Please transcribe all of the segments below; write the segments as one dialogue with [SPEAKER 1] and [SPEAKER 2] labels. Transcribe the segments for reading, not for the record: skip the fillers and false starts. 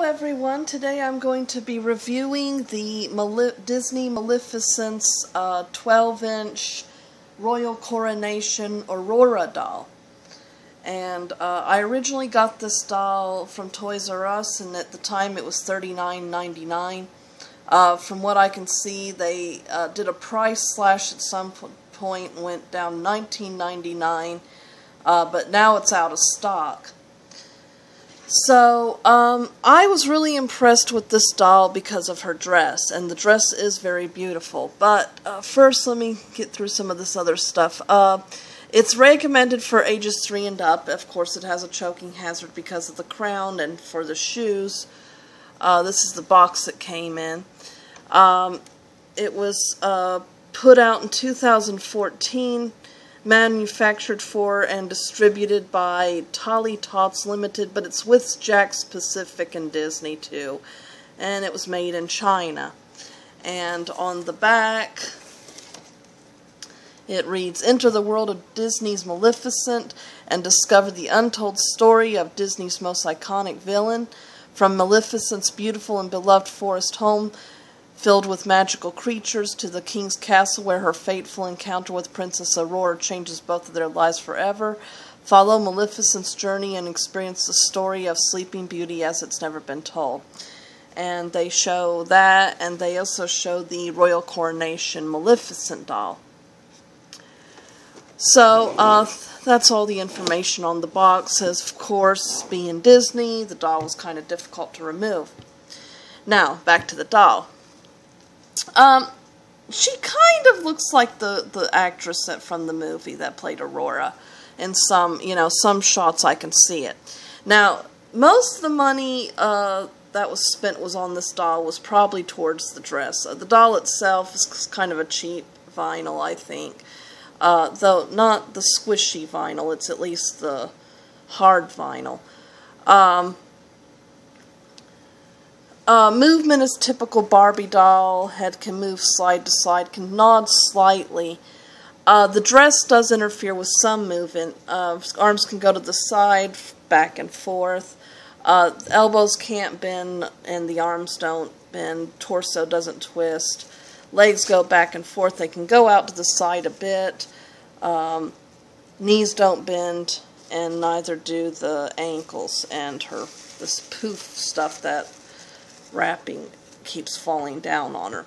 [SPEAKER 1] Hello everyone, today I'm going to be reviewing the Disney Maleficent's 12-inch Royal Coronation Aurora doll. And I originally got this doll from Toys R Us, and at the time it was $39.99. From what I can see, they did a price slash at some point and went down $19.99, but now it's out of stock. So, I was really impressed with this doll because of her dress, and the dress is very beautiful. But, first let me get through some of this other stuff. It's recommended for ages 3 and up. Of course, it has a choking hazard because of the crown, and for the shoes, this is the box it came in. It was, put out in 2014. Manufactured for and distributed by Tolly Tots Limited, but it's with Jakks Pacific and Disney too, and it was made in China. And on the back it reads, "Enter the world of Disney's Maleficent and discover the untold story of Disney's most iconic villain. From Maleficent's beautiful and beloved forest home filled with magical creatures to the king's castle where her fateful encounter with Princess Aurora changes both of their lives forever. Follow Maleficent's journey and experience the story of Sleeping Beauty as it's never been told." And they show that, and they also show the Royal Coronation Maleficent doll. So, that's all the information on the box. As of course, being Disney, the doll was kind of difficult to remove. Now, back to the doll. She kind of looks like the actress from the movie that played Aurora. In some shots I can see it. Now, most of the money that was spent on this doll was probably towards the dress. The doll itself is kind of a cheap vinyl, I think. Though not the squishy vinyl, it's at least the hard vinyl. Movement is typical Barbie doll. Head can move side to side, can nod slightly. The dress does interfere with some movement. Arms can go to the side, back and forth. Elbows can't bend, and the arms don't bend. Torso doesn't twist. Legs go back and forth. They can go out to the side a bit. Knees don't bend, and neither do the ankles and this poof stuff that wrapping keeps falling down on her.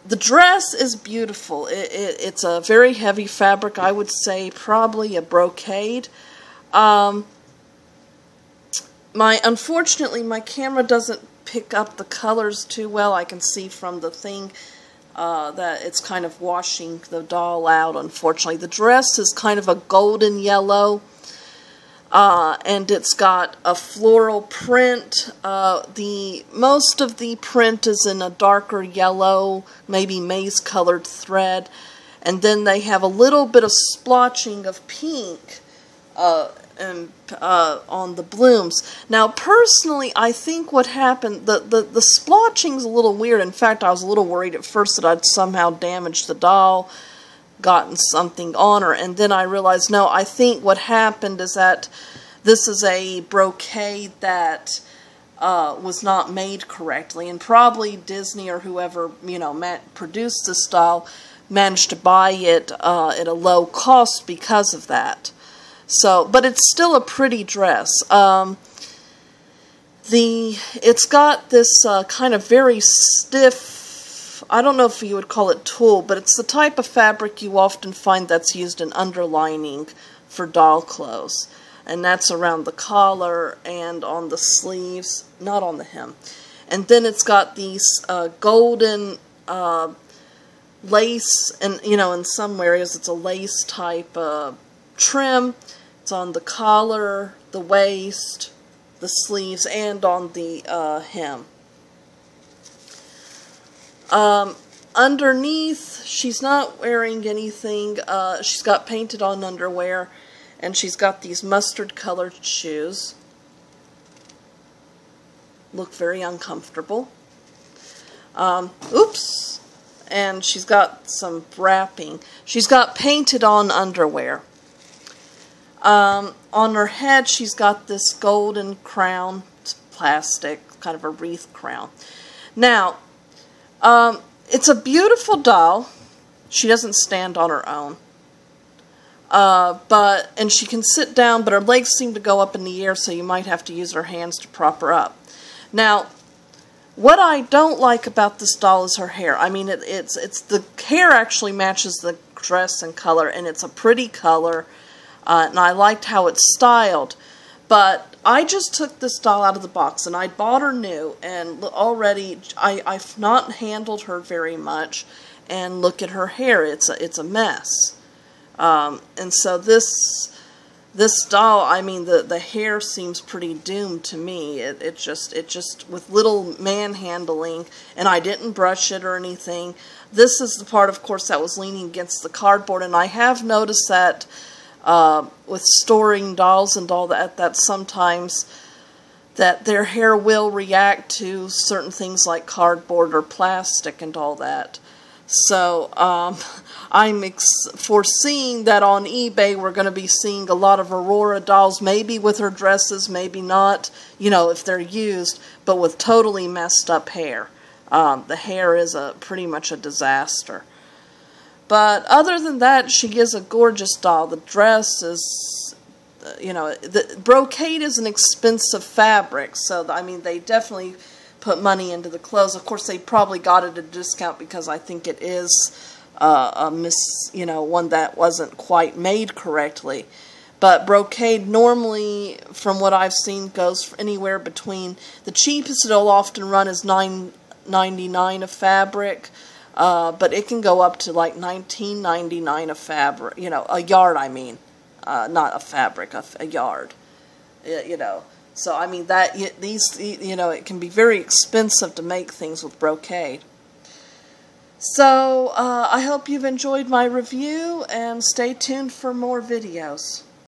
[SPEAKER 1] The dress is beautiful. It's a very heavy fabric. I would say probably a brocade. Unfortunately, my camera doesn't pick up the colors too well. I can see from the thing that it's kind of washing the doll out, unfortunately. The dress is kind of a golden yellow. And it's got a floral print. Most of the print is in a darker yellow, maybe maize-colored thread, and then they have a little bit of splotching of pink on the blooms. Now, personally, I think what happened, the splotching's a little weird. In fact, I was a little worried at first that I'd somehow damaged the doll, gotten something on her, and then I realized, no, I think what happened is that this is a brocade that was not made correctly, and probably Disney or whoever produced this doll managed to buy it at a low cost because of that. So, but it's still a pretty dress. It's got this kind of very stiff, I don't know if you would call it tulle, but it's the type of fabric you often find that's used in underlining for doll clothes. And that's around the collar and on the sleeves, not on the hem. And then it's got these golden lace, and in some areas it's a lace type trim. It's on the collar, the waist, the sleeves, and on the hem. Underneath, she's not wearing anything. She's got painted on underwear, and she's got these mustard colored shoes. Look very uncomfortable. Oops. And she's got some wrapping. She's got painted on underwear. On her head, she's got this golden crown plastic, kind of a wreath crown. Now, it's a beautiful doll. She doesn't stand on her own. And she can sit down, but her legs seem to go up in the air, so you might have to use her hands to prop her up. Now, what I don't like about this doll is her hair. I mean, it's the hair actually matches the dress and color, and it's a pretty color, and I liked how it's styled. But I just took this doll out of the box, and I bought her new, and already I've not handled her very much, and look at her hair. It's a mess. And so this doll, I mean, the hair seems pretty doomed to me. It just with little manhandling, and I didn't brush it or anything. This is the part, of course, that was leaning against the cardboard, and I have noticed that with storing dolls and all that sometimes that their hair will react to certain things like cardboard or plastic and all that. So I'm foreseeing that on eBay we're going to be seeing a lot of Aurora dolls, maybe with her dresses, maybe not, you know, if they're used, but with totally messed up hair. The hair is pretty much a disaster. But other than that, she is a gorgeous doll. The dress is, you know, the brocade is an expensive fabric, so I mean, they definitely put money into the clothes. Of course, they probably got it at a discount because I think it is one that wasn't quite made correctly. But brocade normally, from what I've seen, goes anywhere between, the cheapest it'll often run is $9.99 a fabric, but it can go up to like $19.99 a fabric, you know, a yard, I mean, not a fabric, a yard, you know. So, I mean, it can be very expensive to make things with brocade. So, I hope you've enjoyed my review, and stay tuned for more videos.